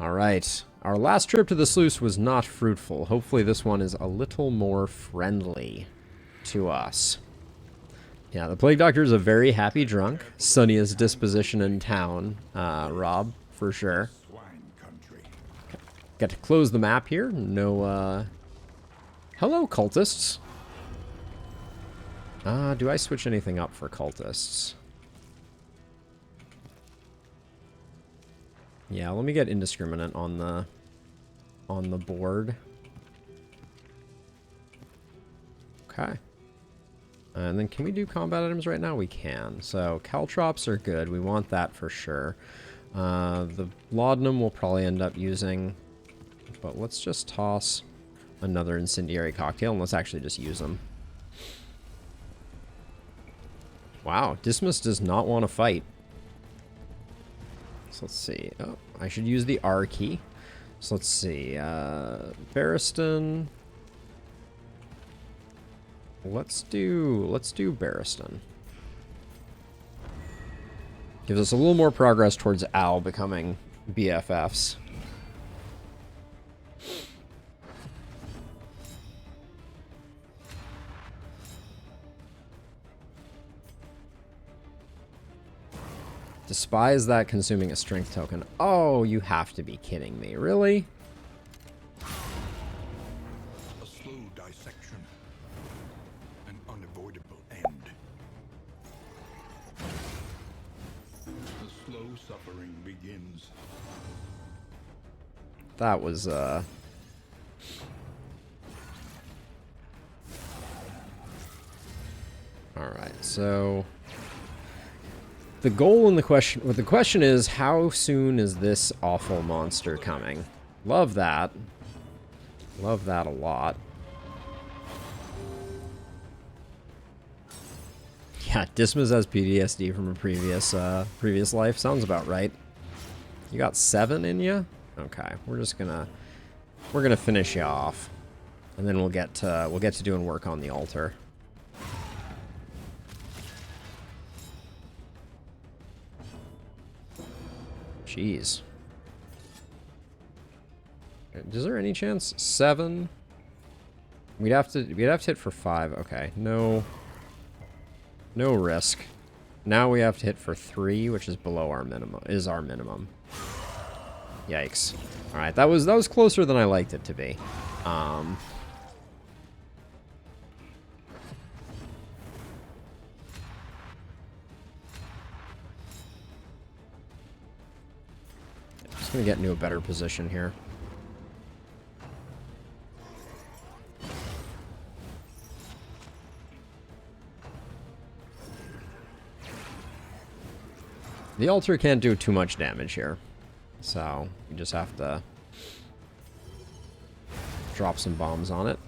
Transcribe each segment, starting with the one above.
Alright. Our last trip to the sluice was not fruitful. Hopefully this one is a little more friendly to us. Yeah, the Plague Doctor is a very happy drunk. Sunniest disposition in town, Rob, for sure. Okay. Got to close the map here. No, hello, cultists. Do I switch anything up for cultists? Yeah, let me get indiscriminate on the board. Okay. And then can we do combat items right now? We can. So caltrops are good. We want that for sure. The laudanum we'll probably end up using. But let's just toss another incendiary cocktail and let's actually just use them. Wow, Dismas does not want to fight. So let's see. Oh, I should use the R key. So let's see. Barristan. Let's do Barristan. Gives us a little more progress towards Al becoming BFFs. Despise that consuming a strength token. Oh, you have to be kidding me. Really? A slow dissection. An unavoidable end. The slow suffering begins. That was, Alright, so... The goal and the question is, how soon is this awful monster coming? Love that. Love that a lot. Yeah, Dismas has PTSD from a previous life. Sounds about right. You got 7 in you? Okay, we're gonna finish you off, and then we'll get to doing work on the altar. Jeez. Is there any chance? 7? We'd have to hit for 5. Okay, no risk. Now we have to hit for 3, which is below our minimum. Is our minimum. Yikes. All right, that was closer than I liked it to be. Just gonna get into a better position here. The altar can't do too much damage here, so you just have to drop some bombs on it.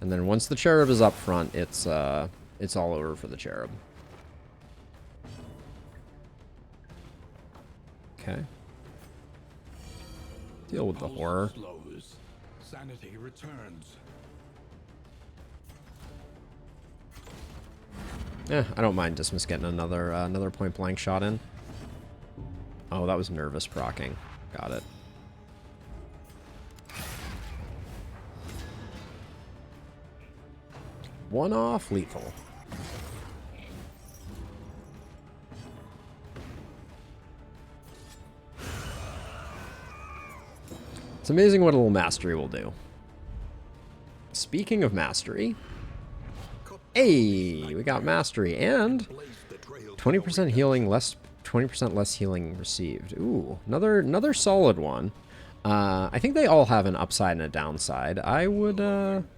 And then once the cherub is up front, it's all over for the cherub. Okay. Deal with the horror. Slows. Sanity returns. I don't mind Dismas getting another point blank shot in. Oh, that was nervous proccing. Got it. One off, lethal. It's amazing what a little mastery will do. Speaking of mastery, hey, we got mastery and 20% healing, 20% less healing received. Ooh, another solid one. I think they all have an upside and a downside. I would I'm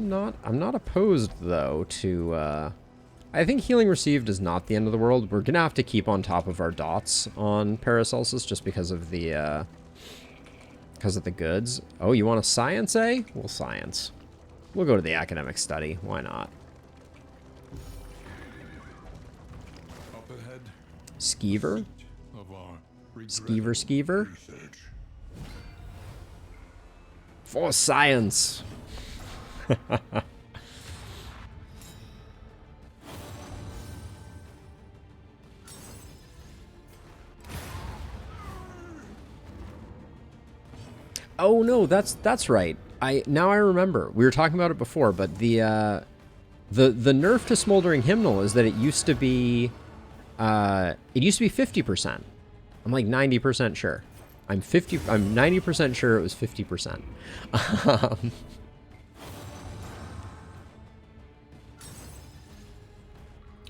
not opposed though to I think healing received is not the end of the world. We're gonna have to keep on top of our dots on Paracelsus just because of the goods. Oh, you want a science A? We'll science. We'll go to the academic study. Why not? Up ahead. Skeever? Skeever? For science! Oh no, that's right. Now I remember. We were talking about it before, but the nerf to Smoldering Hymnal is that it used to be 50%. I'm like 90% sure. I'm 90% sure it was 50%.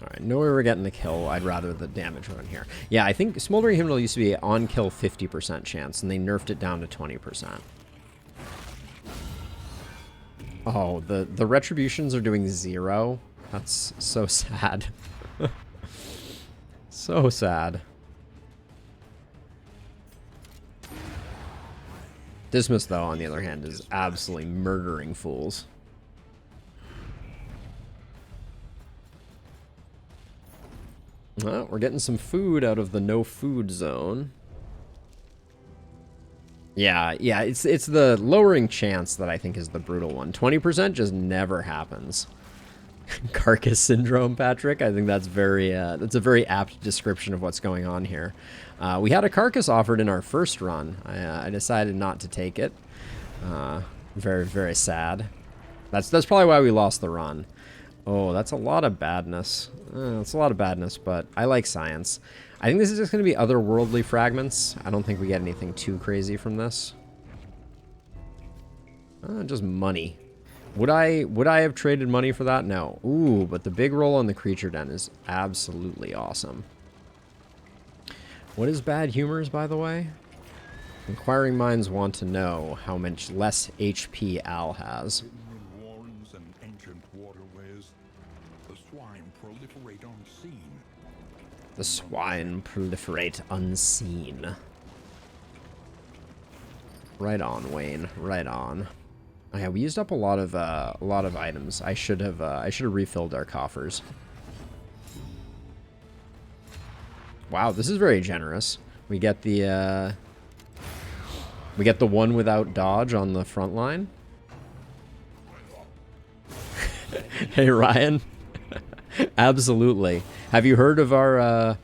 Alright, know we were getting the kill. I'd rather the damage run here. Yeah, I think Smoldering Hymnal used to be on kill 50% chance, and they nerfed it down to 20%. Oh, the retributions are doing 0. That's so sad. So sad. Dismas, though, on the other hand, is absolutely murdering fools. Well, we're getting some food out of the no food zone. Yeah, it's the lowering chance that I think is the brutal one. 20% just never happens. Carcass syndrome, Patrick. I think that's that's a very apt description of what's going on here. We had a carcass offered in our first run. I decided not to take it. Very, very sad. That's probably why we lost the run. Oh, that's a lot of badness. That's a lot of badness, but I like science. I think this is just going to be otherworldly fragments. I don't think we get anything too crazy from this. Just money. Would I have traded money for that? No. Ooh, but the big roll on the creature den is absolutely awesome. What is bad humors, by the way? Inquiring minds want to know how much less HP Al has. In warrens and ancient waterways, the swine proliferate unseen. The swine proliferate unseen. Right on, Wayne. Right on. Oh, yeah, we used up a lot of items. I should have refilled our coffers. Wow, this is very generous. We get the one without dodge on the front line. Hey Ryan. Absolutely. Have you heard of our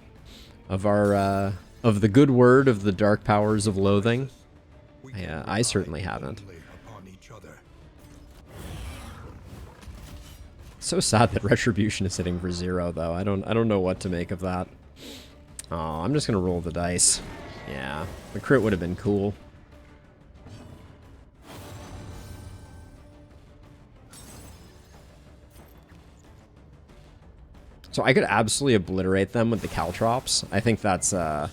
of the good word of the dark powers of loathing? Yeah, I certainly haven't. So sad that retribution is hitting for 0 though. I don't know what to make of that. Oh, I'm just gonna roll the dice. Yeah, the crit would have been cool. So I could absolutely obliterate them with the caltrops. I think that's a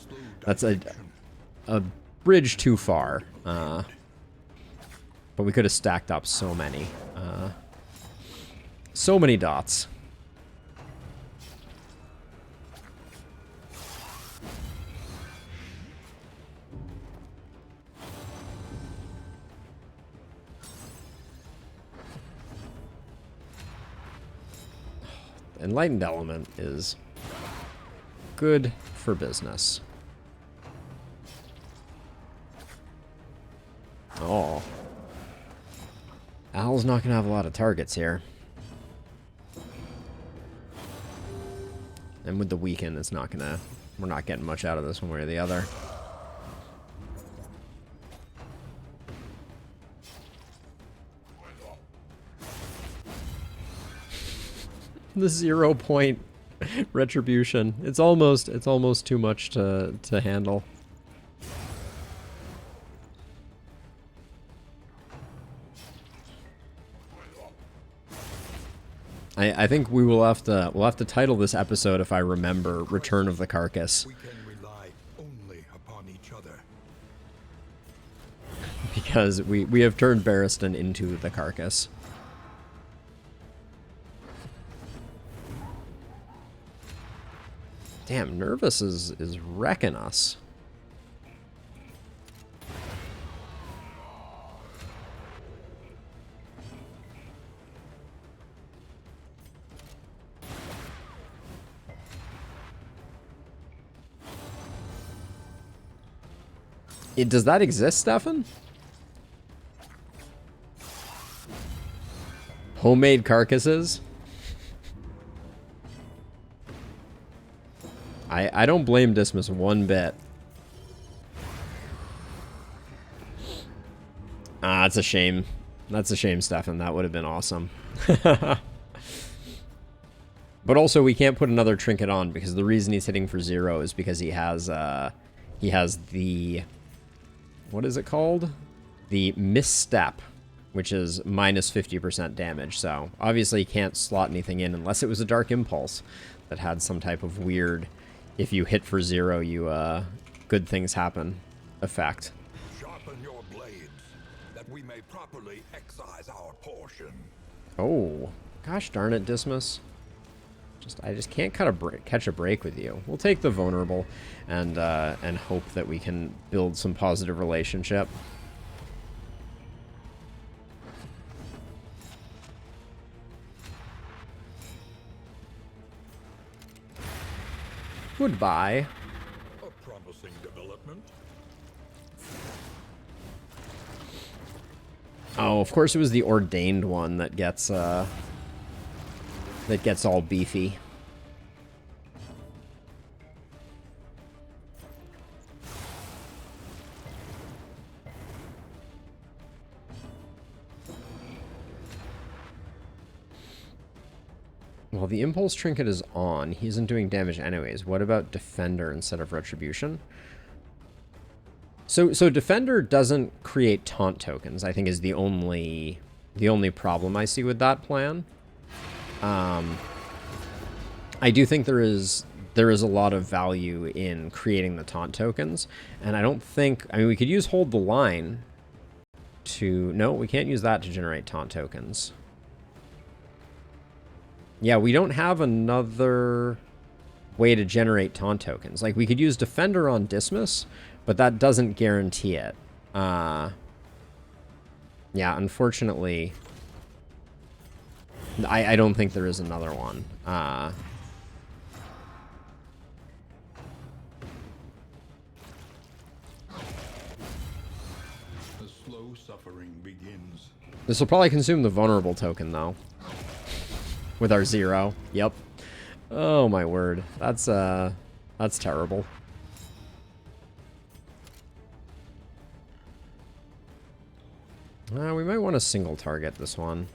bridge too far. But we could have stacked up so many. So many dots. Enlightened Element is good for business. Oh. Al's not going to have a lot of targets here. And with the weaken, it's not going to... We're not getting much out of this one way or the other. The 0 point retribution. It's almost too much to handle. I think we'll have to title this episode, if I remember, Return of the Carcass. We can rely only upon each other. Because we have turned Barristan into the Carcass. Damn, Nervous is wrecking us. Does that exist, Stefan? Homemade carcasses? I don't blame Dismas one bit. Ah, it's a shame. That's a shame, Stefan. That would have been awesome. But also, we can't put another trinket on because the reason he's hitting for 0 is because he has the, what is it called? The misstep, which is minus 50% damage. So obviously, he can't slot anything in unless it was a Dark Impulse that had some type of weird, if you hit for 0, you good things happen effect. Sharpen your blades, that we may properly excise our portion. Oh, gosh darn it, Dismas. I just can't catch a break with you. We'll take the vulnerable and hope that we can build some positive relationship. Goodbye. A promising development. Oh, of course it was the ordained one that gets all beefy. Well, the impulse trinket is on. He isn't doing damage anyways. What about defender instead of retribution? So defender doesn't create taunt tokens, I think is the only problem I see with that plan. I do think there is a lot of value in creating the taunt tokens, and I don't think, I mean, we could use hold the line to, no, we can't use that to generate taunt tokens. Yeah, we don't have another way to generate taunt tokens. Like, we could use defender on Dismas, but that doesn't guarantee it. Yeah, unfortunately, I don't think there is another one. The slow suffering begins. This will probably consume the vulnerable token, though. With our 0. Yep. Oh, my word. That's terrible. We might want to single target this one.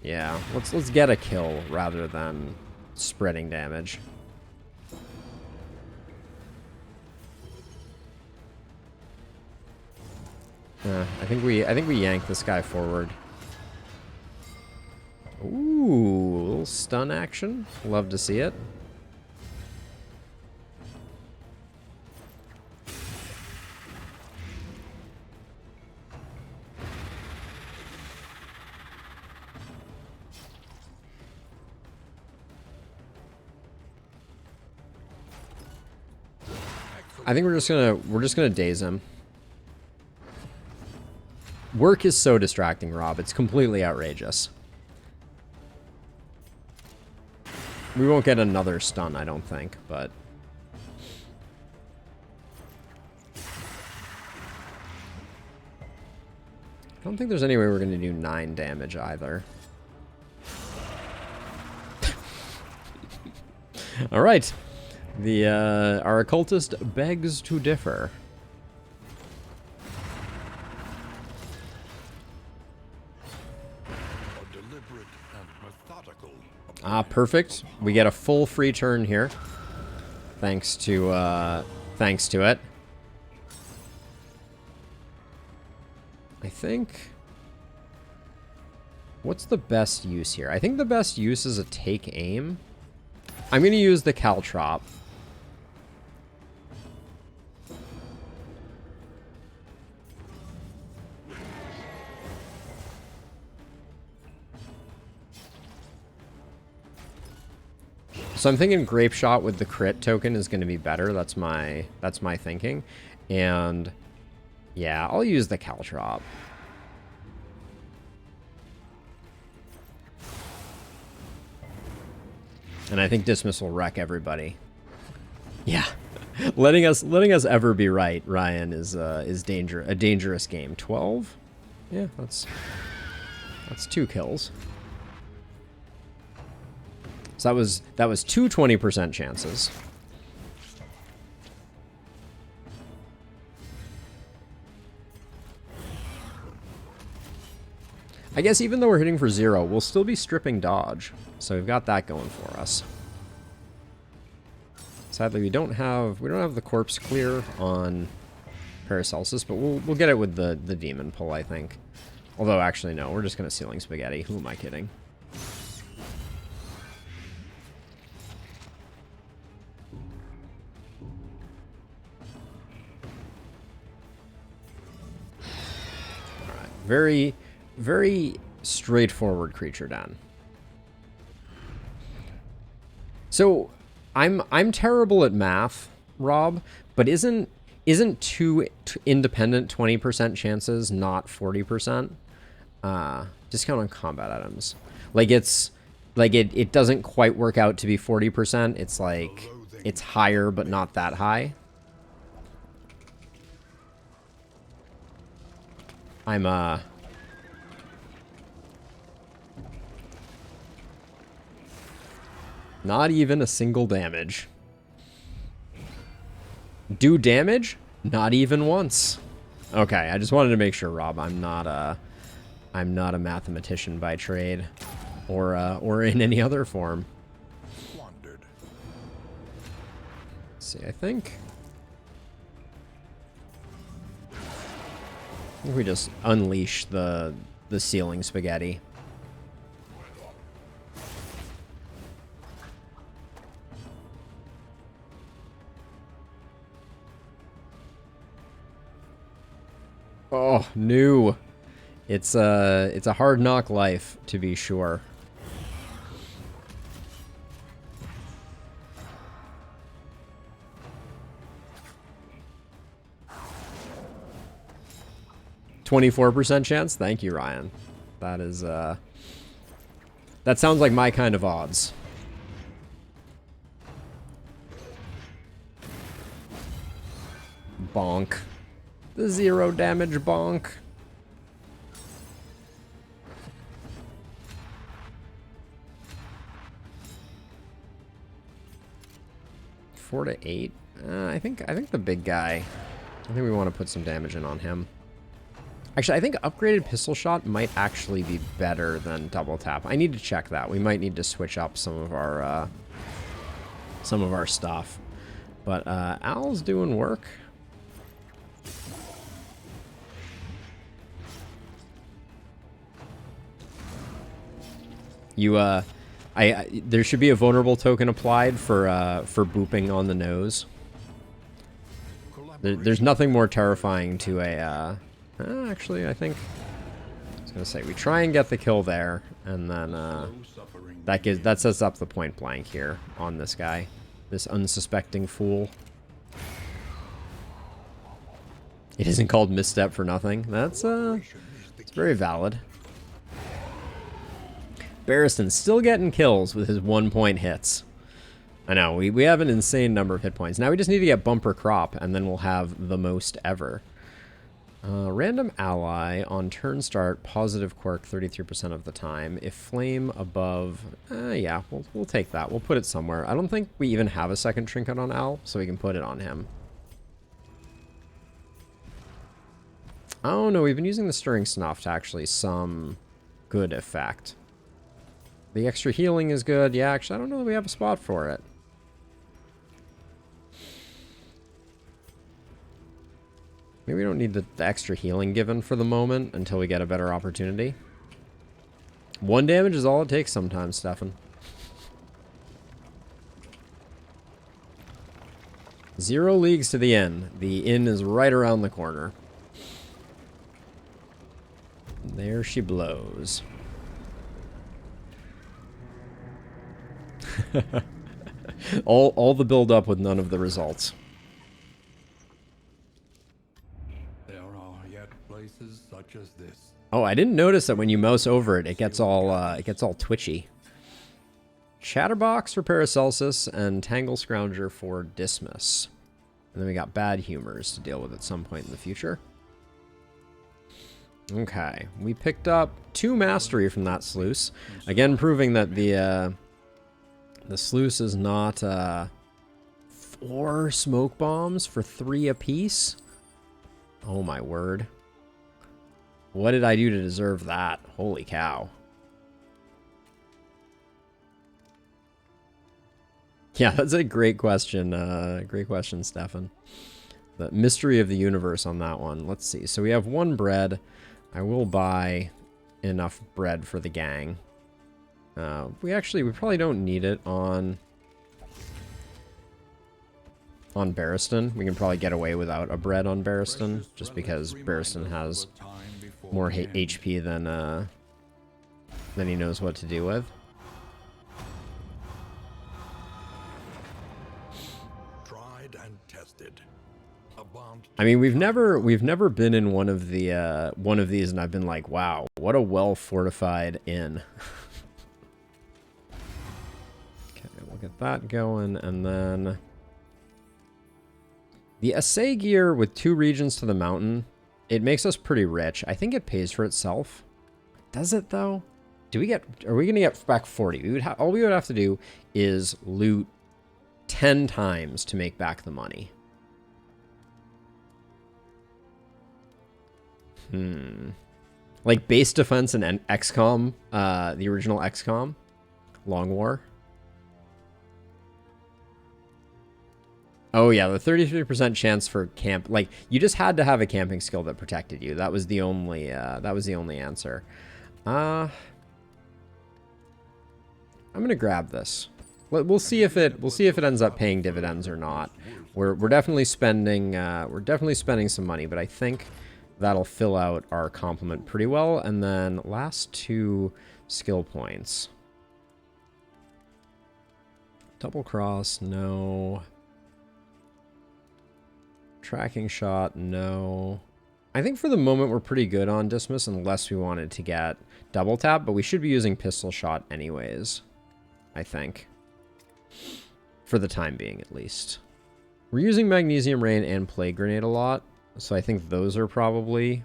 Yeah, let's get a kill rather than spreading damage. I think we yank this guy forward. Ooh, a little stun action. Love to see it. I think we're just gonna daze him. Work is so distracting, Rob. It's completely outrageous. We won't get another stun, I don't think, but... I don't think there's any way we're going to do 9 damage either. Alright. Our occultist begs to differ. Ah, perfect. We get a full free turn here. Thanks to it. I think... What's the best use here? I think the best use is a take aim. I'm going to use the caltrop. So I'm thinking Grape Shot with the crit token is going to be better. That's my thinking. And yeah, I'll use the caltrop. And I think Dismiss will wreck everybody. Yeah. letting us ever be right, Ryan, is a dangerous game. 12? Yeah, that's 2 kills. So that was 2 20% chances. I guess even though we're hitting for 0, we'll still be stripping dodge. So we've got that going for us. Sadly, we don't have the corpse clear on Paracelsus, but we'll get it with the demon pull, I think. Although, actually, no, we're just going to Ceiling Spaghetti. Who am I kidding? Alright, very, very straightforward creature den. So, I'm terrible at math, Rob, but isn't two independent 20% chances not 40%? Discount on combat items. Like it doesn't quite work out to be 40%. It's like it's higher but not that high. I'm not even a single damage. Do damage? Not even once. Okay, I just wanted to make sure, Rob. I'm not a mathematician by trade, or in any other form. Squandered. Let's see, I think we just unleash the Ceiling Spaghetti. Oh, new. It's a hard knock life, to be sure. %24 chance? Thank you, Ryan. That is, that sounds like my kind of odds. Bonk. The 0 damage bonk. Four to 8. I think the big guy. I think we want to put some damage in on him. Actually, I think upgraded pistol shot might actually be better than double tap. I need to check that. We might need to switch up some of our stuff. But Al's doing work. You there should be a vulnerable token applied for booping on the nose. There's nothing more terrifying to a actually, I think I was gonna say we try and get the kill there, and then that sets up the point blank here on this guy, this unsuspecting fool. It isn't called misstep for nothing. That's it's very valid. Barristan still getting kills with his 1-point hits. I know, we have an insane number of hit points. Now we just need to get bumper crop, and then we'll have the most ever. Random ally on turn start, positive quirk 33% of the time. If flame above, yeah, we'll take that. We'll put it somewhere. I don't think we even have a second trinket on Al, so we can put it on him. Oh no, we've been using the Stirring Snuff to actually some good effect. The extra healing is good. Yeah, actually, I don't know that we have a spot for it. Maybe we don't need the extra healing given for the moment until we get a better opportunity. 1 damage is all it takes sometimes, Stefan. 0 leagues to the inn. The inn is right around the corner. There she blows. all the build up with none of the results. There are yet places such as this. Oh, I didn't notice that when you mouse over it, it gets all twitchy. Chatterbox for Paracelsus and Tangle Scrounger for Dismiss. And then we got Bad Humors to deal with at some point in the future. Okay, we picked up 2 mastery from that sluice. Again, proving that the sluice is not 4 smoke bombs for 3 apiece. Oh my word. What did I do to deserve that? Holy cow. Yeah, that's a great question. Great question, Stefan. The mystery of the universe on that one. Let's see. So we have 1 bread. I will buy enough bread for the gang. We probably don't need it on Barristan. We can probably get away without a bread on Barristan, just because Barristan has more HP than he knows what to do with. Tried and tested. I mean, we've never been in one of these, and I've been like, wow, what a well fortified inn. Okay, we'll get that going, and then the assay gear with 2 regions to the mountain, it makes us pretty rich. I think it pays for itself. Does it though? Are we gonna get back 40? All we would have to do is loot 10 times to make back the money. Like base defense and XCOM, the original XCOM, Long War. Oh yeah, the 33% chance for camp. Like you just had to have a camping skill that protected you. That was the only. That was the only answer. I'm gonna grab this. We'll see if it ends up paying dividends or not. We're definitely spending. We're definitely spending some money, but I think that'll fill out our complement pretty well. And then last 2 skill points. Double cross, no. Tracking shot, no. I think for the moment we're pretty good on Dismiss unless we wanted to get double tap, but we should be using pistol shot anyways, I think. For the time being, at least. We're using Magnesium Rain and Plague Grenade a lot, so I think those are probably...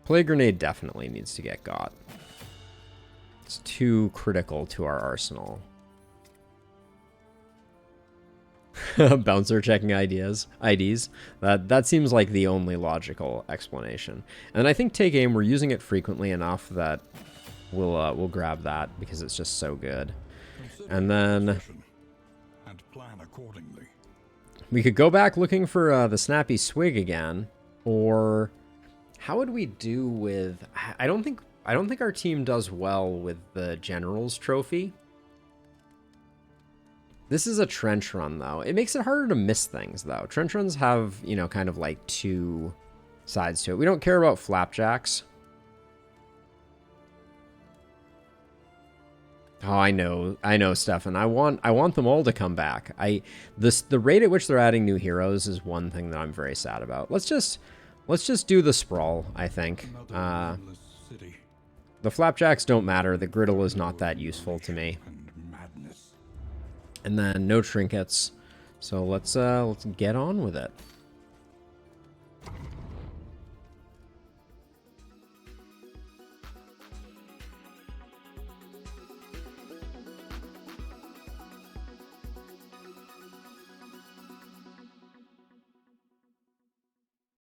Plague Grenade definitely needs to get got. It's too critical to our arsenal. Bouncer checking IDs. That seems like the only logical explanation. And I think Take Aim, we're using it frequently enough that we'll grab that because it's just so good. And then plan accordingly. We could go back looking for the Snappy Swig again, or how would we do with? I don't think our team does well with the General's Trophy. This is a trench run, though. It makes it harder to miss things, though. Trench runs have, you know, kind of like 2 sides to it. We don't care about flapjacks. Oh, I know, Stefan. I want them all to come back. The rate at which they're adding new heroes is one thing that I'm very sad about. Let's just do the sprawl, I think. The flapjacks don't matter. The griddle is not that useful to me. And then no trinkets. So let's get on with it.